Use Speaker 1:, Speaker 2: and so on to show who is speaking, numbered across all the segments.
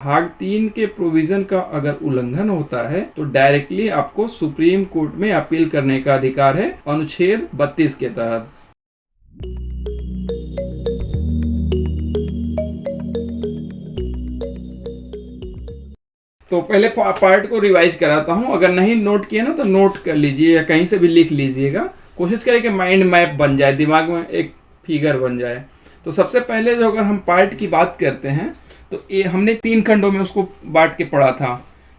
Speaker 1: भाग 3 के प्रोविजन का अगर उल्लंघन होता है तो डायरेक्टली आपको सुप्रीम कोर्ट में अपील करने का अधिकार है अनुच्छेद 32 के तहत। तो पहले पार्ट को रिवाइज कराता हूं, अगर नहीं नोट किए ना तो नोट कर लीजिए या कहीं से भी लिख लीजिएगा। कोशिश करें कि माइंड मैप बन जाए, दिमाग में एक फिगर बन जाए। तो सबसे पहले जो अगर हम पार्ट की बात करते हैं तो ये हमने 3 खंडों में उसको बांट के पढ़ा था।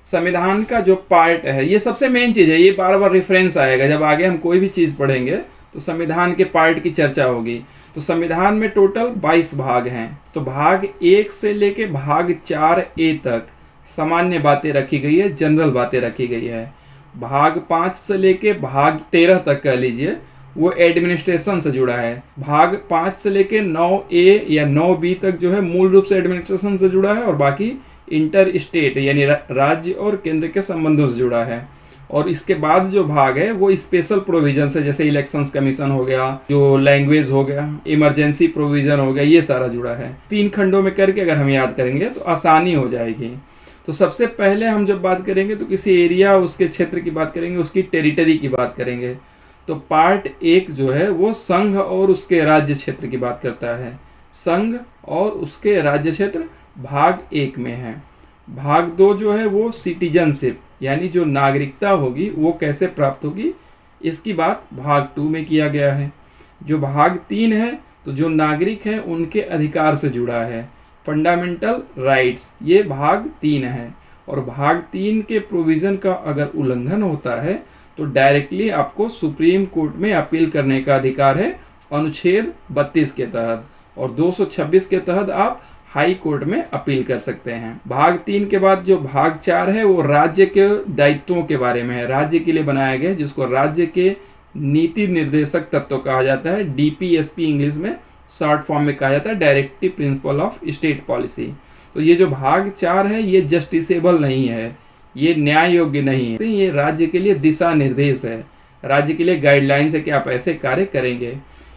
Speaker 1: संविधान का जो पार्ट है ये सबसे मेन चीज़ है, ये बार बार रेफरेंस आएगा जब आगे हम कोई भी चीज़ पढ़ेंगे तो संविधान के पार्ट की चर्चा होगी। तो संविधान में टोटल 22 भाग हैं। तो भाग 1 से लेके भाग 4A तक सामान्य बातें रखी गई है, जनरल बातें रखी गई है। भाग 5 से लेके भाग 13 तक कह लीजिए वो एडमिनिस्ट्रेशन से जुड़ा है। भाग 5 से लेके 9A या 9B तक जो है मूल रूप से एडमिनिस्ट्रेशन से जुड़ा है और बाकी इंटर स्टेट यानी राज्य और केंद्र के संबंधों से जुड़ा है। और इसके बाद जो भाग है वो स्पेशल प्रोविजन है, जैसे इलेक्शंस कमीशन हो गया, जो लैंग्वेज हो गया, इमरजेंसी प्रोविजन हो गया, ये सारा जुड़ा है। 3 खंडों में करके अगर हम याद करेंगे तो आसानी हो जाएगी। तो सबसे पहले हम जब बात करेंगे तो किसी एरिया उसके क्षेत्र की बात करेंगे, उसकी टेरिटरी की बात करेंगे। तो पार्ट 1 जो है वो संघ और उसके राज्य क्षेत्र की बात करता है। संघ और उसके राज्य क्षेत्र भाग 1 में है। भाग 2 जो है वो सिटीजनशिप यानी जो नागरिकता होगी वो कैसे प्राप्त होगी, इसकी बात भाग 2 में किया गया है। जो भाग 3 है तो जो नागरिक हैं उनके अधिकार से जुड़ा है, फंडामेंटल राइट्स, ये भाग 3 है। और भाग 3 के प्रोविज़न का अगर उल्लंघन होता है तो डायरेक्टली आपको सुप्रीम कोर्ट में अपील करने का अधिकार है अनुच्छेद 32 के तहत, और 226 के तहत आप हाई कोर्ट में अपील कर सकते हैं। भाग 3 के बाद जो भाग 4 है वो राज्य के दायित्वों के बारे में है, राज्य के लिए बनाया गया है, जिसको राज्य के नीति निर्देशक तत्व कहा जाता है। DPSP इंग्लिश में शॉर्ट फॉर्म में कहा जाता है, directive principle of state policy. तो ये जो भाग 4 है ये जस्टिसेबल नहीं है, ये न्याय योग्य नहीं है, ये राज्य के लिए दिशा निर्देश है, राज्य के लिए गाइडलाइंस है कि आप ऐसे कार्य करेंगे।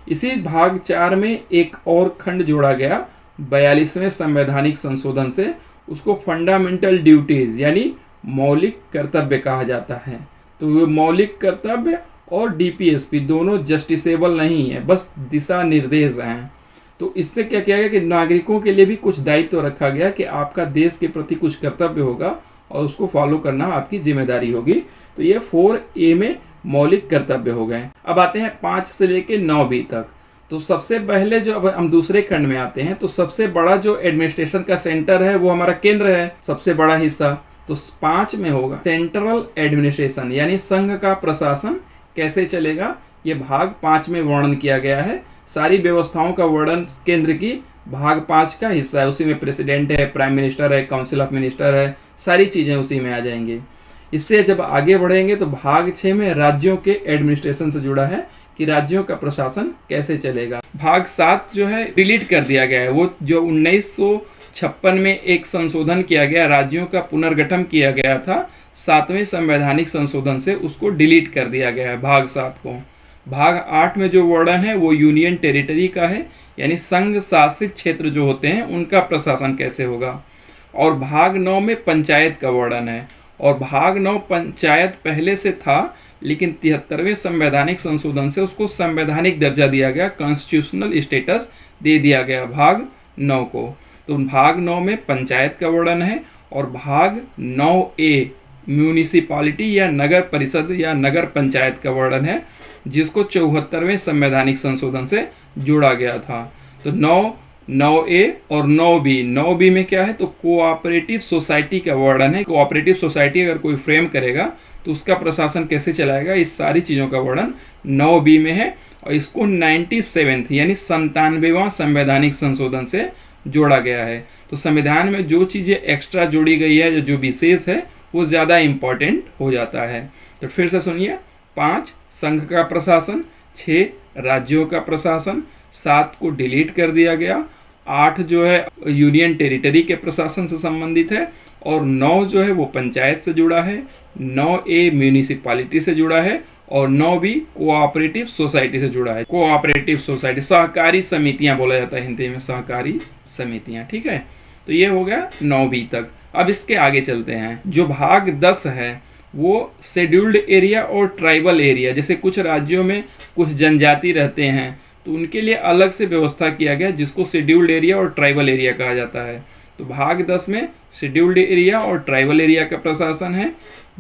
Speaker 1: इसी भाग 4 में एक और खंड जोड़ा गया 42वें संवैधानिक संशोधन से, उसको फंडामेंटल ड्यूटीज यानी मौलिक कर्तव्य कहा जाता है। तो ये मौलिक कर्तव्य और DPSP दोनों जस्टिसेबल नहीं है, बस दिशा निर्देश हैं। तो इससे क्या किया गया कि नागरिकों के लिए भी कुछ दायित्व रखा गया कि आपका देश के प्रति कुछ कर्तव्य होगा और उसको फॉलो करना आपकी जिम्मेदारी होगी। तो ये 4A में मौलिक कर्तव्य हो गए। अब आते हैं 5 से लेके 9B तक। तो सबसे पहले जो अब हम दूसरे खंड में आते हैं तो सबसे बड़ा जो एडमिनिस्ट्रेशन का सेंटर है वो हमारा केंद्र है, सबसे बड़ा हिस्सा। तो 5 में होगा सेंट्रल एडमिनिस्ट्रेशन यानी संघ का प्रशासन कैसे चलेगा, ये भाग 5 में वर्णन किया गया है। सारी व्यवस्थाओं का वर्णन केंद्र की भाग 5 का हिस्सा है, उसी में प्रेसिडेंट है, प्राइम मिनिस्टर है, काउंसिल ऑफ मिनिस्टर है, सारी चीज़ें उसी में आ जाएंगी। इससे जब आगे बढ़ेंगे तो भाग 6 में राज्यों के एडमिनिस्ट्रेशन से जुड़ा है कि राज्यों का प्रशासन कैसे चलेगा। भाग 7 जो है डिलीट कर दिया गया है, वो जो 1956 में एक संशोधन किया गया, राज्यों का पुनर्गठन किया गया था 7वें संवैधानिक संशोधन से, उसको डिलीट कर दिया गया है भाग 7 को। भाग 8 में जो वर्णन है वो यूनियन टेरिटरी का है, यानी संघ शासित क्षेत्र जो होते हैं उनका प्रशासन कैसे होगा। और भाग 9 में पंचायत का वर्णन है, और भाग 9 पंचायत पहले से था लेकिन 73वें संवैधानिक संशोधन से उसको संवैधानिक दर्जा दिया गया, कॉन्स्टिट्यूशनल स्टेटस दे दिया गया भाग 9 को। तो भाग 9 में पंचायत का वर्णन है, और भाग 9A म्यूनिसिपैलिटी या नगर परिषद या नगर पंचायत का वर्णन है, जिसको 74वें संवैधानिक संशोधन से जोड़ा गया था। तो 9A और 9B में क्या है तो कोऑपरेटिव सोसाइटी का वर्णन है। कोऑपरेटिव सोसाइटी अगर कोई फ्रेम करेगा तो उसका प्रशासन कैसे चलाएगा, इस सारी चीज़ों का वर्णन 9B में है, और इसको 97th यानी 97वां संवैधानिक संशोधन से जोड़ा गया है। तो संविधान में जो चीज़ें एक्स्ट्रा जोड़ी गई है, जो विशेष है, वो ज़्यादा इम्पॉर्टेंट हो जाता है। तो फिर से सुनिए, 5 संघ का प्रशासन, 6 राज्यों का प्रशासन, 7 को डिलीट कर दिया गया, 8 जो है यूनियन टेरिटरी के प्रशासन से संबंधित है, और 9 जो है वो पंचायत से जुड़ा है, 9A म्यूनिसिपैलिटी से जुड़ा है, और 9B कोऑपरेटिव सोसाइटी से जुड़ा है। कोऑपरेटिव सोसाइटी सहकारी समितियां बोला जाता है हिंदी में, सहकारी समितियां, ठीक है। तो ये हो गया 9वीं तक। अब इसके आगे चलते हैं। जो भाग 10 है वो शेड्यूल्ड एरिया और ट्राइबल एरिया, जैसे कुछ राज्यों में कुछ जनजाति रहते हैं तो उनके लिए अलग से व्यवस्था किया गया जिसको शेड्यूल्ड एरिया और ट्राइबल एरिया कहा जाता है। तो भाग 10 में शेड्यूल्ड एरिया और ट्राइबल एरिया का प्रशासन है।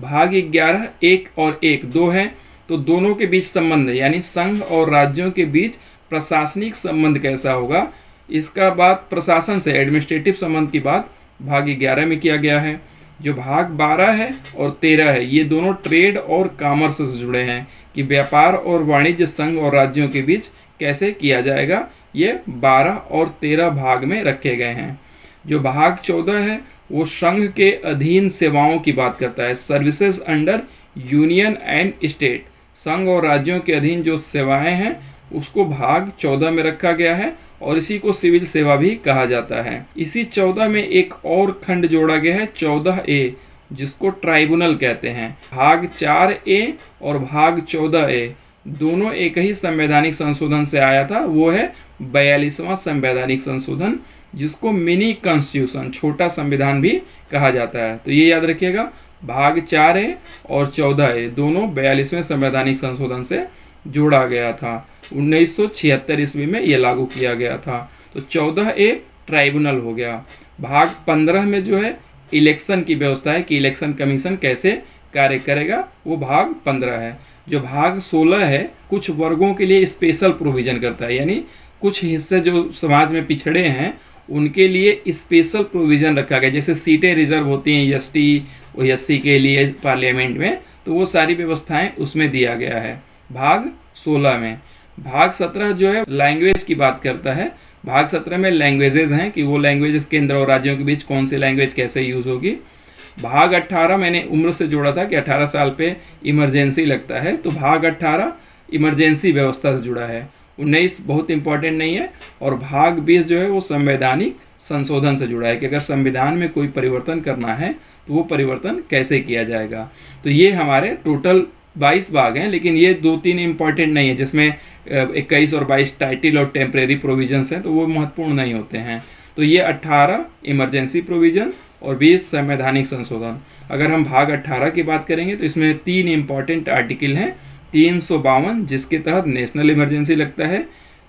Speaker 1: भाग 11 1 और 1 2 है, तो दोनों के बीच संबंध यानी संघ और राज्यों के बीच प्रशासनिक संबंध कैसा होगा, इसका बात प्रशासन से एडमिनिस्ट्रेटिव संबंध की बात भाग 11 में किया गया है। जो भाग 12 है और 13 है ये दोनों ट्रेड और कॉमर्स से जुड़े हैं कि व्यापार और वाणिज्य संघ और राज्यों के बीच कैसे किया जाएगा, ये 12 और 13 भाग में रखे गए हैं। जो भाग 14 है वो संघ के अधीन सेवाओं की बात करता है, services under union and state. संघ और राज्यों के अधीन जो सेवाएं हैं उसको भाग 14 में रखा गया है और इसी को सिविल सेवा भी कहा जाता है। इसी 14 में एक और खंड जोड़ा गया है 14A, जिसको ट्राइब्यूनल कहते हैं। भाग 4A और भाग 14A दोनों एक ही संवैधानिक संशोधन से आया था, वो है 42वां संवैधानिक संशोधन, जिसको मिनी कॉन्स्टिट्यूशन छोटा संविधान भी कहा जाता है। तो ये याद रखिएगा, भाग 4A और 14A दोनों 42वें संवैधानिक संशोधन से जोड़ा गया था। 1976 ईस्वी में ये लागू किया गया था। तो 14A ट्राइब्यूनल हो गया। भाग 15 में जो है इलेक्शन की व्यवस्था है कि इलेक्शन कमीशन कैसे कार्य करेगा, वो भाग 15 है। जो भाग 16 है कुछ वर्गों के लिए स्पेशल प्रोविजन करता है, यानी कुछ हिस्से जो समाज में पिछड़े हैं उनके लिए स्पेशल प्रोविजन रखा गया, जैसे सीटें रिजर्व होती हैं एसटी और एससी के लिए पार्लियामेंट में, तो वो सारी व्यवस्थाएं उसमें दिया गया है भाग 16 में। भाग 17 जो है लैंग्वेज की बात करता है। भाग 17 में लैंग्वेजेस हैं कि वो लैंग्वेजेस केंद्र और राज्यों के बीच कौन सी लैंग्वेज कैसे यूज होगी। भाग 18 मैंने उम्र से जोड़ा था कि 18 साल पे इमरजेंसी लगता है, तो भाग 18 इमरजेंसी व्यवस्था से जुड़ा है। 19 बहुत इंपॉर्टेंट नहीं है। और भाग 20 जो है वो संवैधानिक संशोधन से जुड़ा है कि अगर संविधान में कोई परिवर्तन करना है तो वो परिवर्तन कैसे किया जाएगा। तो ये हमारे टोटल 22 भाग हैं, लेकिन ये 2-3 इंपॉर्टेंट नहीं है, जिसमें 21 और 22 टाइटल और टेम्परेरी प्रोविजंस हैं, तो वो महत्वपूर्ण नहीं होते हैं। तो ये 18 इमरजेंसी प्रोविजन और 20 संवैधानिक संशोधन। अगर हम भाग 18 की बात करेंगे तो इसमें 3 इंपॉर्टेंट आर्टिकल हैं। 352 जिसके तहत नेशनल इमरजेंसी लगता है,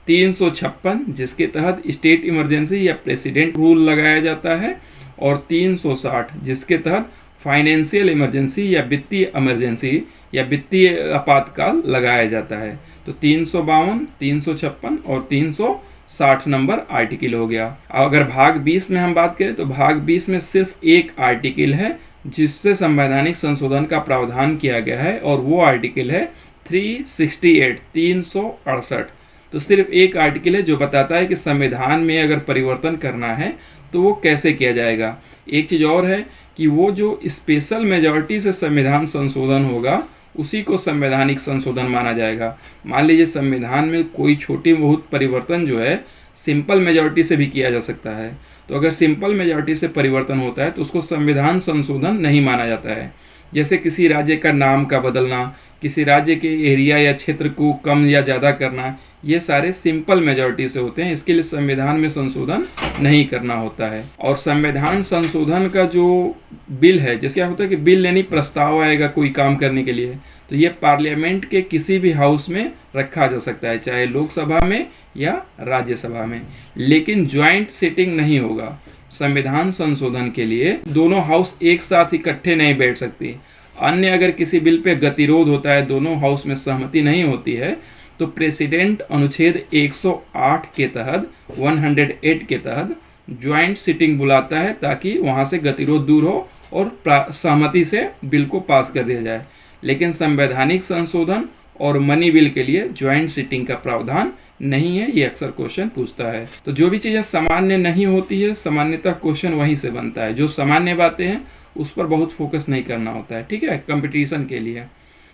Speaker 1: 356 जिसके तहत स्टेट इमरजेंसी या प्रेसिडेंट रूल लगाया जाता है, और 360 जिसके तहत फाइनेंशियल इमरजेंसी या वित्तीय इमरजेंसी या वित्तीय आपातकाल लगाया जाता है। तो 352, 356 और 360 नंबर आर्टिकल हो गया। अगर भाग 20 में हम बात करें तो भाग 20 में सिर्फ एक आर्टिकल है जिससे संवैधानिक संशोधन का प्रावधान किया गया है, और वो आर्टिकल है 368 368। तो सिर्फ एक आर्टिकल है जो बताता है कि संविधान में अगर परिवर्तन करना है तो वो कैसे किया जाएगा। एक चीज़ और है कि वो जो स्पेशल मेजॉरिटी से संविधान संशोधन होगा उसी को संवैधानिक संशोधन माना जाएगा। मान लीजिए संविधान में कोई छोटी बहुत परिवर्तन जो है सिंपल मेजॉरिटी से भी किया जा सकता है, तो अगर सिंपल मेजॉरिटी से परिवर्तन होता है तो उसको संविधान संशोधन नहीं माना जाता है। जैसे किसी राज्य का नाम का बदलना, किसी राज्य के एरिया या क्षेत्र को कम या ज़्यादा करना, ये सारे सिंपल मेजॉरिटी से होते हैं। इसके लिए संविधान में संशोधन नहीं करना होता है। और संविधान संशोधन का जो बिल है, जैसे क्या होता है कि बिल यानी प्रस्ताव आएगा कोई काम करने के लिए, तो ये पार्लियामेंट के किसी भी हाउस में रखा जा सकता है, चाहे लोकसभा में या राज्यसभा में, लेकिन ज्वाइंट सिटिंग नहीं होगा। संविधान संशोधन के लिए दोनों हाउस एक साथ इकट्ठे नहीं बैठ सकती। अन्य अगर किसी बिल पे गतिरोध होता है, दोनों हाउस में सहमति नहीं होती है, तो प्रेसिडेंट अनुच्छेद 108 के तहत 108 के तहत ज्वाइंट सिटिंग बुलाता है ताकि वहां से गतिरोध दूर हो और सहमति से बिल को पास कर दिया जाए। लेकिन संवैधानिक संशोधन और मनी बिल के लिए ज्वाइंट सिटिंग का प्रावधान नहीं है, ये अक्सर क्वेश्चन पूछता है। तो जो भी चीज़ें सामान्य नहीं होती है, सामान्यतः क्वेश्चन वहीं से बनता है। जो सामान्य बातें हैं उस पर बहुत फोकस नहीं करना होता है, ठीक है, कंपटीशन के लिए।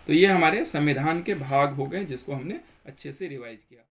Speaker 1: तो ये हमारे संविधान के भाग हो गए जिसको हमने अच्छे से रिवाइज किया।